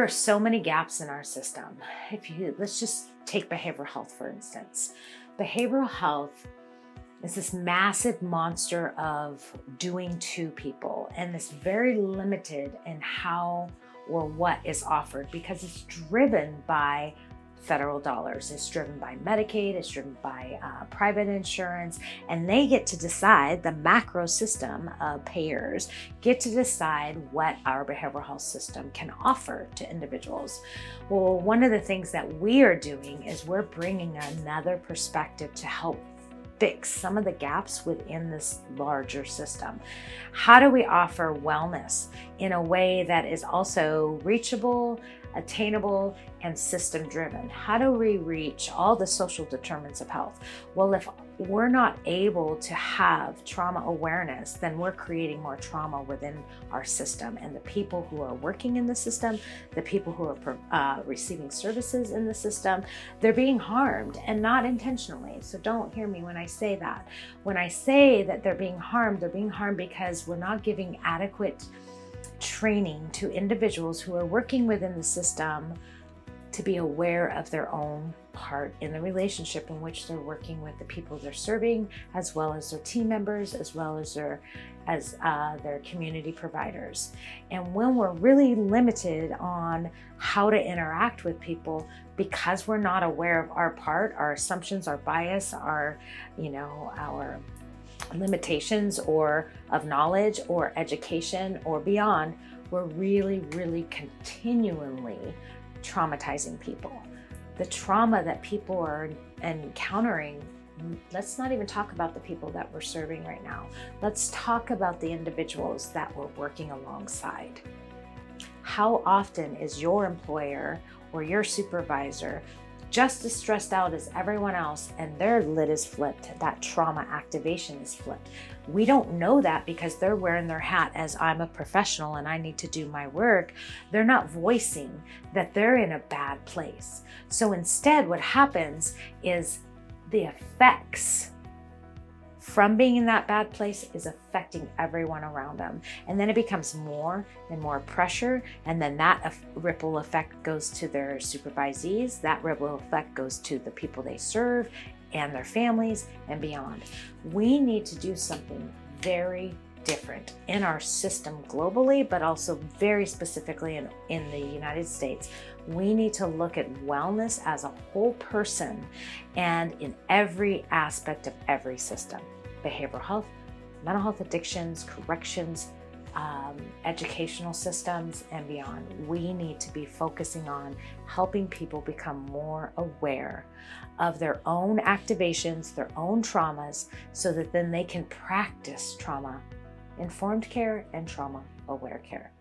are so many gaps in our system. Let's just take behavioral health, for instance. Behavioral health is this massive monster of doing to people, and it's very limited in how or what is offered because it's driven by federal dollars. It's driven by Medicaid, it's driven by private insurance, and they get to decide, the macro system of payers get to decide what our behavioral health system can offer to individuals. Well, one of the things that we are doing is we're bringing another perspective to help fix some of the gaps within this larger system. How do we offer wellness in a way that is also reachable, attainable, and system driven? How do we reach all the social determinants of health? Well, if we're not able to have trauma awareness, then we're creating more trauma within our system. And the people who are working in the system, the people who are receiving services in the system, they're being harmed, and not intentionally. So don't hear me when I say that. When I say that they're being harmed because we're not giving adequate training to individuals who are working within the system to be aware of their own part in the relationship in which they're working with the people they're serving, as well as their team members, as well as their community providers. And when we're really limited on how to interact with people because we're not aware of our part, our assumptions, our bias, our limitations or of knowledge or education or beyond, we're really, really continually traumatizing people. The trauma that people are encountering, let's not even talk about the people that we're serving right now. Let's talk about the individuals that we're working alongside. How often is your employer or your supervisor just as stressed out as everyone else, and their lid is flipped, that trauma activation is flipped? We don't know that because they're wearing their hat as, I'm a professional and I need to do my work. They're not voicing that they're in a bad place. So instead, what happens is the effects from being in that bad place is affecting everyone around them. And then it becomes more and more pressure. And then that ripple effect goes to their supervisees. That ripple effect goes to the people they serve and their families and beyond. We need to do something very different in our system globally, but also very specifically in the United States. We need to look at wellness as a whole person and in every aspect of every system. Behavioral health, mental health, addictions, corrections, educational systems, and beyond. We need to be focusing on helping people become more aware of their own activations, their own traumas, so that then they can practice trauma-informed care and trauma-aware care.